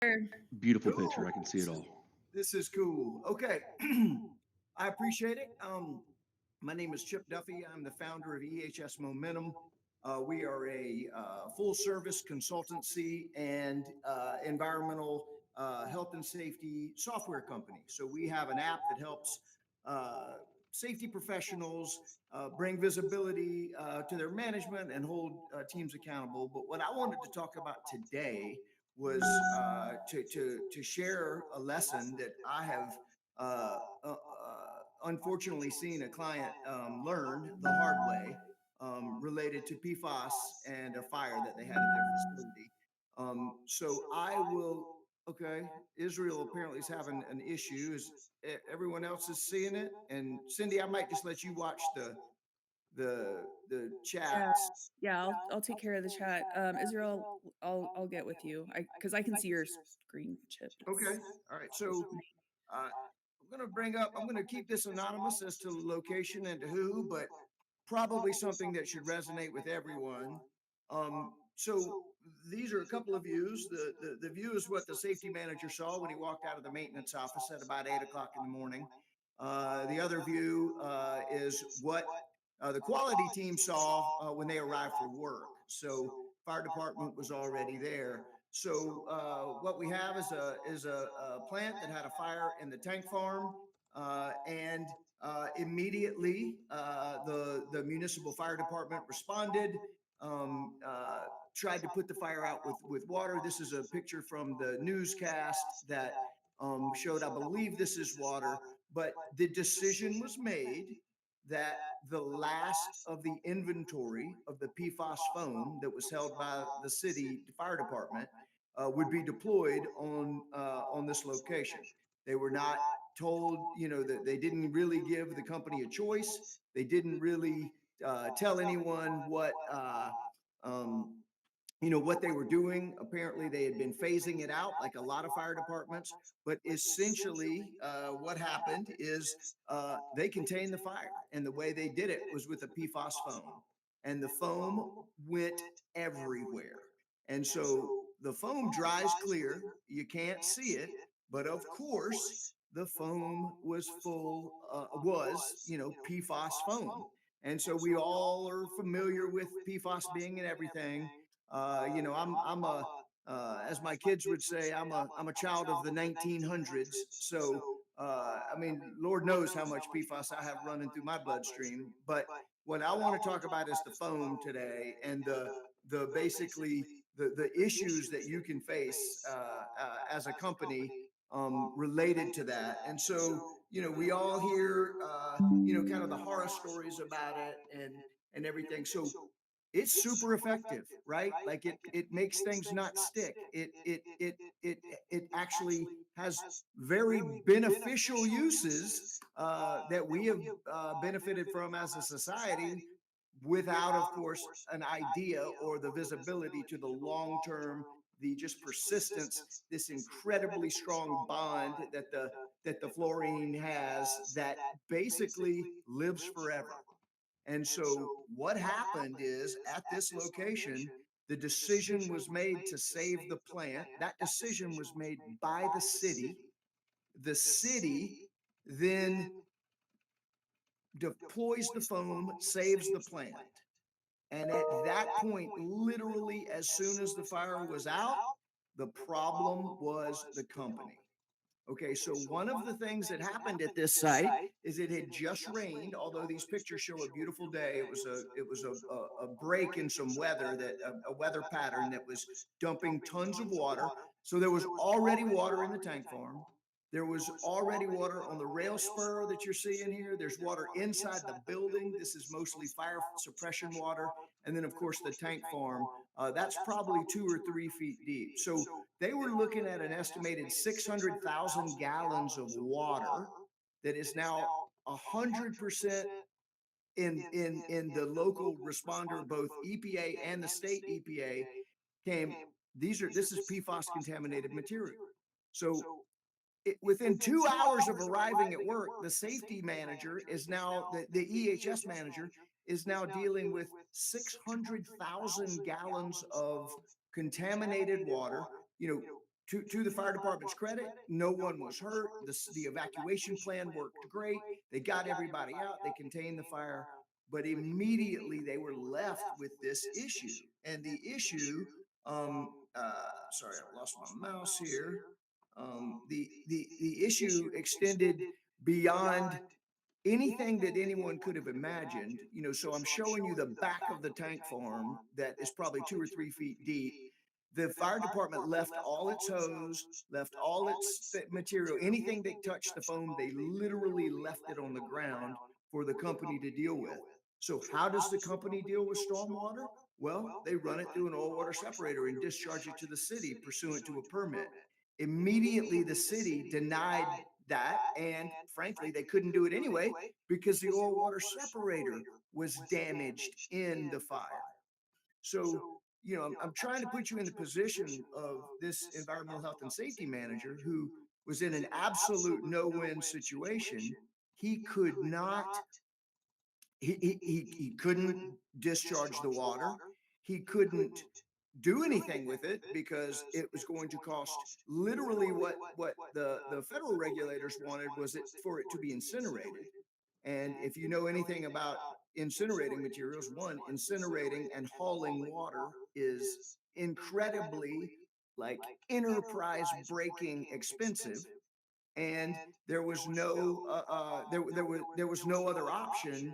Sure. Beautiful picture. Cool. I can see it all. This is cool. Okay. I appreciate it. My name is Chip Duffy. I'm the founder of EHS Momentum. We are a full service consultancy and environmental health and safety software company. So we have an app that helps uh, safety professionals bring visibility to their management and hold teams accountable. But what I wanted to talk about today was to share a lesson that I have unfortunately seen a client learn the hard way related to PFAS and a fire that they had at their facility. So I will. Okay, Israel apparently is having an issue. Is everyone else is seeing it? And Cindy, I might just let you watch the Yeah. chats. Yeah, I'll take care of the chat. Israel, I'll get with you. Because I can see your screen, Chip. Okay, all right. So I'm going to bring up. I'm going to keep this anonymous as to location and to who, but probably something that should resonate with everyone. So these are a couple of views. The view is what the safety manager saw when he walked out of the maintenance office at about 8 o'clock in the morning. The other view is what the quality team saw when they arrived for work. So fire department was already there. So what we have is a plant that had a fire in the tank farm, and immediately the municipal fire department responded. Um, uh, Tried to put the fire out with water. This is a picture from the newscast that showed, I believe this is water, but the decision was made that the last of the inventory of the PFAS foam that was held by the city fire department would be deployed on this location. They were not told, that they didn't really give the company a choice. They didn't really tell anyone um, what they were doing. Apparently they had been phasing it out like a lot of fire departments, but essentially what happened is they contained the fire, and the way they did it was with a PFAS foam, and the foam went everywhere. And so the foam dries clear, you can't see it, but of course the foam was PFAS foam. And so we all are familiar with PFAS being in everything. As my kids would say, I'm a child of the 1900s. So, I mean, Lord knows how much PFAS I have running through my bloodstream. But what I want to talk about is the foam today, and the basically the issues that you can face as a company related to that. And so, we all hear, kind of the horror stories about it and everything. So it's super effective, right? Like it makes things not stick. It actually has very beneficial uses that we have benefited from as a society, without, of course, an idea or the visibility to the long term, the just persistence, this incredibly strong bond that the fluorine has that basically lives forever. And so what happened is, at this location, the decision was made to save the plant. That decision was made by the city. The city then deploys the foam, saves the plant. And at that point, literally, as soon as the fire was out, the problem was the company. Okay, so one of the things that happened at this site is it had just rained. Although these pictures show a beautiful day, it was a break in some weather, that a weather pattern that was dumping tons of water. So there was already water in the tank farm. There was already water on the rail spur that you're seeing here. There's water inside the building. This is mostly fire suppression water. And then, of course, the tank farm, that's probably 2 or 3 feet deep. So they were looking at an estimated 600,000 gallons of water that is now 100% in the local responder, both EPA and the state EPA came. This is PFAS contaminated material. So within 2 hours of arriving at work, the safety manager is now, the EHS manager is now dealing with 600,000 gallons of contaminated water. You know, to the fire department's credit, no one was hurt. The evacuation plan worked great. They got everybody out. They contained the fire, but immediately they were left with this issue. And the issue, sorry, I lost my mouse here. The issue extended beyond anything that anyone could have imagined. So I'm showing you the back of the tank farm that is probably 2 or 3 feet deep. The fire department left all its hose, left all its material, anything that touched the foam, they literally left it on the ground for the company to deal with. So how does the company deal with stormwater? Well, they run it through an oil water separator and discharge it to the city pursuant to a permit. Immediately, the city denied that, and frankly, they couldn't do it anyway because the oil water separator was damaged in the fire. So, I'm trying to put you in the position of this environmental health and safety manager who was in an absolute no-win situation. He could not, he couldn't discharge the water. He couldn't do anything with it because it was going to cost literally what the federal regulators wanted was it for it to be incinerated. And if you know anything about incinerating materials, one, incinerating and hauling water is incredibly like enterprise breaking expensive. And there was no there was no other option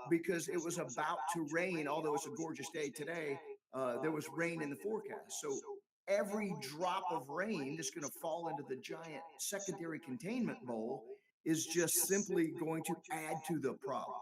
because it was about to rain. Although it's a gorgeous day today, there was rain in the forecast. So every drop of rain that's going to fall into the giant secondary containment bowl is just simply going to add to the problem.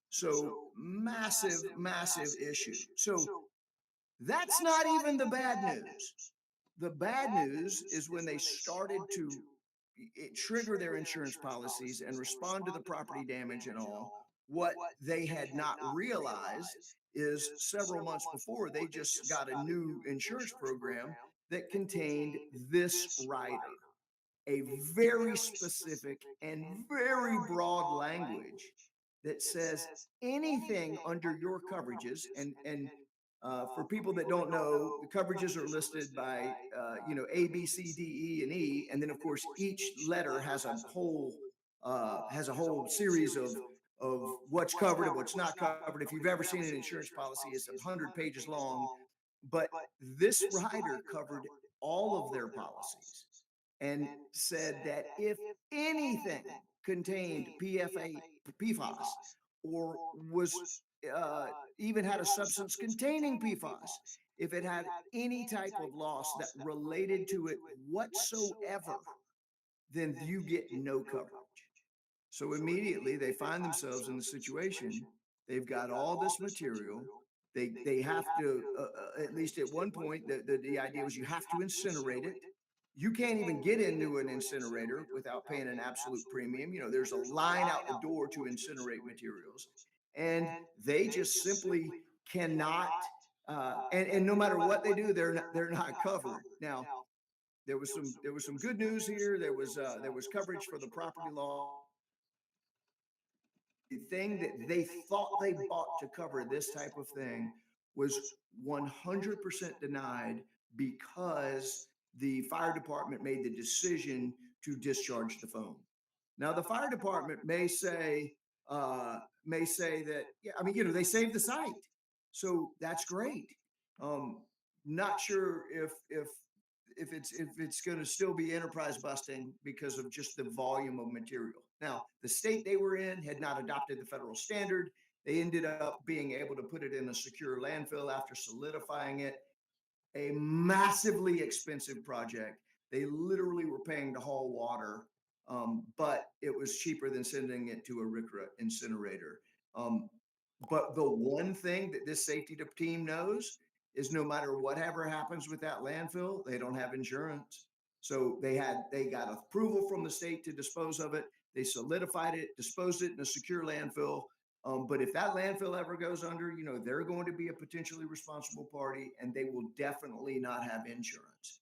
So massive, massive issue. So that's not even the bad news. The bad news is when they started to trigger their insurance policies and respond to the property damage and all. What they had not realized is several months before, they just got a new insurance program that contained this rider, a very specific and very broad language that says anything under your coverages. And for people that don't know, the coverages are listed by A, B, C, D, E, and E, and then of course each letter has a whole series of what's covered and what's not covered. If you've ever seen an insurance policy, it's 100 pages long. But this rider covered all of their policies and said that if anything contained PFAS, or was even had a substance containing PFAS, if it had any type of loss that related to it whatsoever, then you get no coverage. So immediately they find themselves in the situation. They've got all this material. They have to at least at one point the idea was you have to incinerate it. You can't even get into an incinerator without paying an absolute premium. There's a line out the door to incinerate materials, and they just simply cannot. And no matter what they do, they're not covered. Now there was some good news here. There was coverage for the property law. The thing that they thought they bought to cover this type of thing was 100% denied because the fire department made the decision to discharge the foam. Now, the fire department may say that, yeah, I mean, they saved the site, so that's great. Um, Not sure if it's going to still be enterprise busting because of just the volume of material. Now, the state they were in had not adopted the federal standard. They ended up being able to put it in a secure landfill after solidifying it. A massively expensive project. They literally were paying to haul water, but it was cheaper than sending it to a RCRA incinerator. Um, but the one thing that this safety team knows is no matter whatever happens with that landfill, they don't have insurance. So they got approval from the state to dispose of it. They solidified it, disposed it in a secure landfill. But if that landfill ever goes under, they're going to be a potentially responsible party, and they will definitely not have insurance.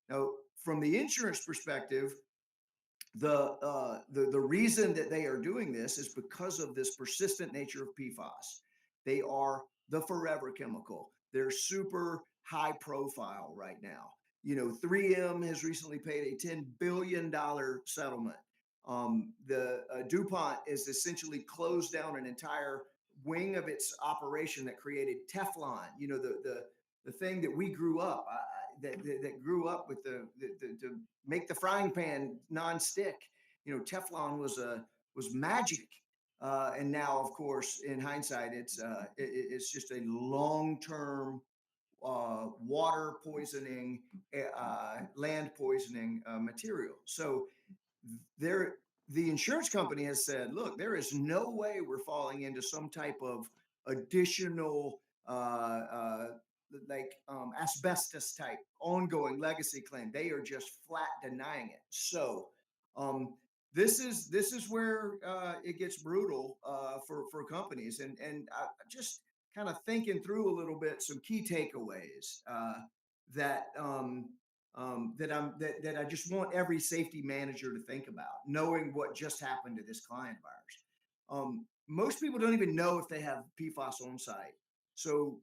Now, from the insurance perspective, the reason that they are doing this is because of this persistent nature of PFAS. They are the forever chemical. They're super high profile right now. 3M has recently paid a $10 billion settlement. The DuPont is essentially closed down an entire wing of its operation that created Teflon. The thing that we grew up that grew up with to make the frying pan nonstick. Teflon was magic. And now, of course, in hindsight, it's just a long term water poisoning, land poisoning material. So there, the insurance company has said, look, there is no way we're falling into some type of additional asbestos type ongoing legacy claim. They are just flat denying it. So this is where it gets brutal for companies, and I just kind of thinking through a little bit some key takeaways that that I just want every safety manager to think about, knowing what just happened to this client of ours. Most people don't even know if they have PFAS on site. So,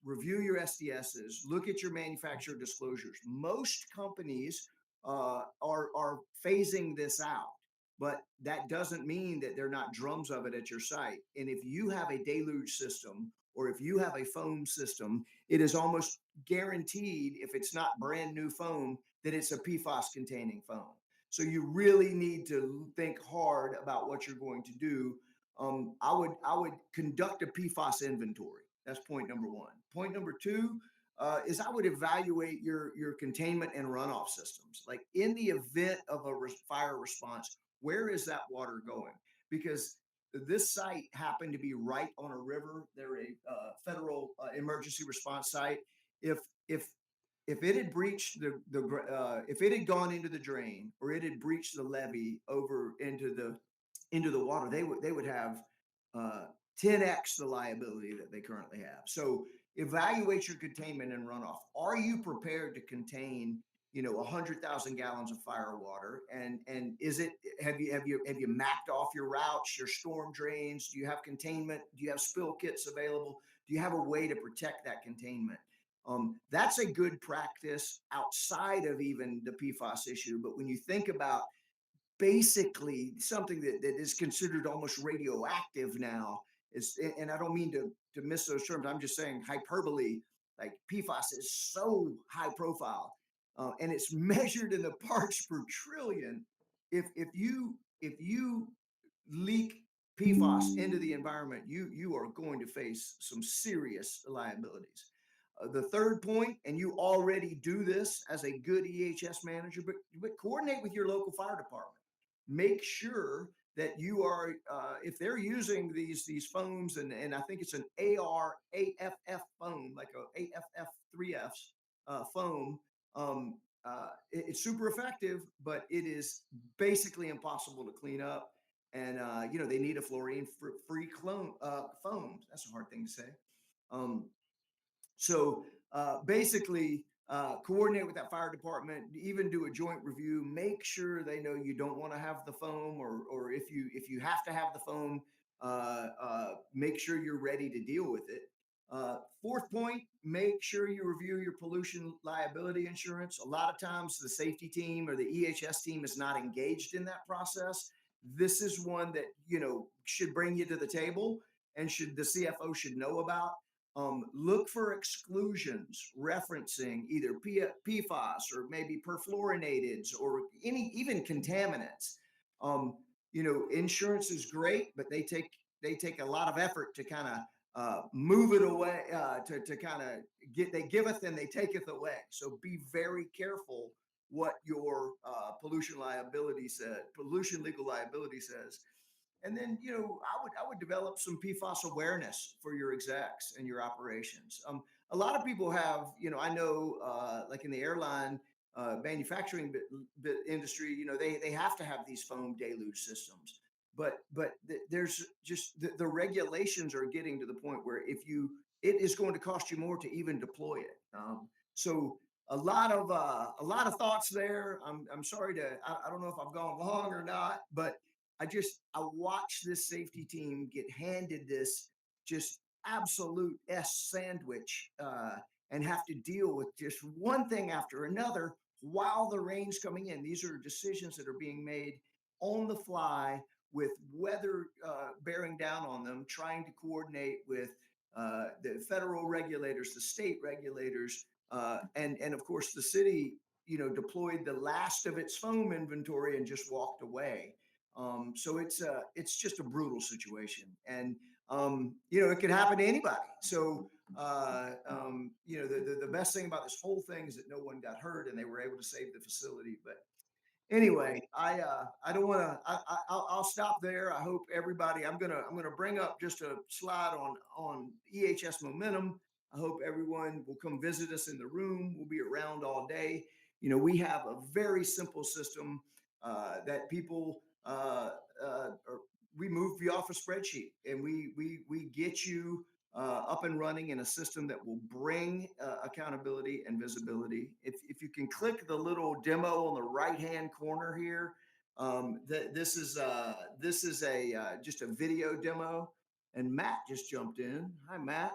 review your SDSs, look at your manufacturer disclosures. Most companies are phasing this out, but that doesn't mean that they're not drums of it at your site. And if you have a deluge system or if you have a foam system, it is almost guaranteed, if it's not brand new foam, that it's a PFAS containing foam. So you really need to think hard about what you're going to do. I would conduct a PFAS inventory. That's point number one. Point number two is I would evaluate your containment and runoff systems. Like in the event of a fire response, where is that water going? Because this site happened to be right on a river. They're a federal emergency response site. If if if it had breached if it had gone into the drain or it had breached the levee over into the water, they would have uh, 10x the liability that they currently have. So evaluate your containment and runoff. Are you prepared to contain 100,000 gallons of fire water? And is it have you mapped off your routes, your storm drains? Do you have containment? Do you have spill kits available? Do you have a way to protect that containment? That's a good practice outside of even the PFAS issue. But when you think about basically something that is considered almost radioactive now, is, and I don't mean to miss those terms, I'm just saying hyperbole, like PFAS is so high profile, and it's measured in the parts per trillion. If you leak PFAS into the environment, you are going to face some serious liabilities. The third point, and you already do this as a good EHS manager, but coordinate with your local fire department. Make sure that you are, if they're using these foams, and I think it's an ARAFF foam, like a AFF 3Fs foam. It's super effective, but it is basically impossible to clean up. And they need a fluorine-free clone foam. That's a hard thing to say. Um, so basically, coordinate with that fire department, even do a joint review, make sure they know you don't want to have the foam, or if you have to have the foam, make sure you're ready to deal with it. Fourth point, make sure you review your pollution liability insurance. A lot of times the safety team or the EHS team is not engaged in that process. This is one that should bring you to the table, and should the CFO should know about. Look for exclusions referencing either PFAS or maybe perfluorinateds or even contaminants. Insurance is great, but they take a lot of effort to kind of move it away, to kind of they giveth and they taketh away. So be very careful what your pollution legal liability says. And then, I would develop some PFAS awareness for your execs and your operations. A lot of people have, I know, like in the airline manufacturing industry, they have to have these foam deluge systems. But there's just the regulations are getting to the point where it is going to cost you more to even deploy it. So a lot of thoughts there. I'm sorry I don't know if I've gone long or not, but I watched this safety team get handed this just absolute S sandwich, and have to deal with just one thing after another while the rain's coming in. These are decisions that are being made on the fly with weather bearing down on them, trying to coordinate with the federal regulators, the state regulators, and of course the city, deployed the last of its foam inventory and just walked away. So it's just a brutal situation, and it could happen to anybody. So the best thing about this whole thing is that no one got hurt and they were able to save the facility. But anyway, I don't want to. I'll stop there. I hope everybody. I'm gonna bring up just a slide on EHS momentum. I hope everyone will come visit us in the room. We'll be around all day. We have a very simple system that people we move you off a spreadsheet, and we get you up and running in a system that will bring accountability and visibility. If you can click the little demo on the right hand corner here, this is a just a video demo, and Matt just jumped in. Hi, Matt.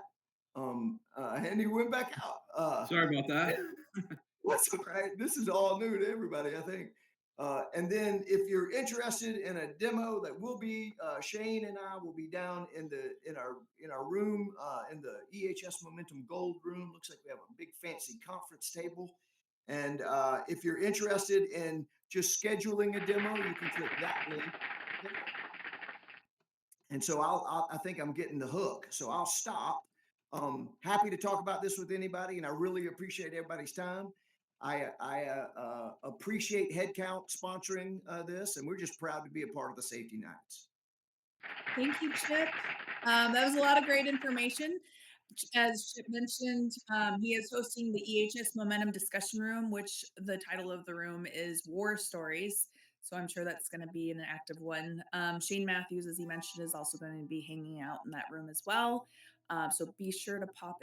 And he went back out. Sorry about that. What's right? This is all new to everybody, I think. And then if you're interested in a demo, that will be Shane and I will be down in our room in the EHS Momentum Gold room. Looks like we have a big fancy conference table. And if you're interested in just scheduling a demo, you can click that link. And so I think I'm getting the hook. So I'll stop. Happy to talk about this with anybody, and I really appreciate everybody's time. I appreciate Headcount sponsoring this, and we're just proud to be a part of the Safety Nights. Thank you, Chip. That was a lot of great information. As Chip mentioned, he is hosting the EHS Momentum Discussion Room, which the title of the room is War Stories. So I'm sure that's going to be an active one. Shane Matthews, as he mentioned, is also going to be hanging out in that room as well. So be sure to pop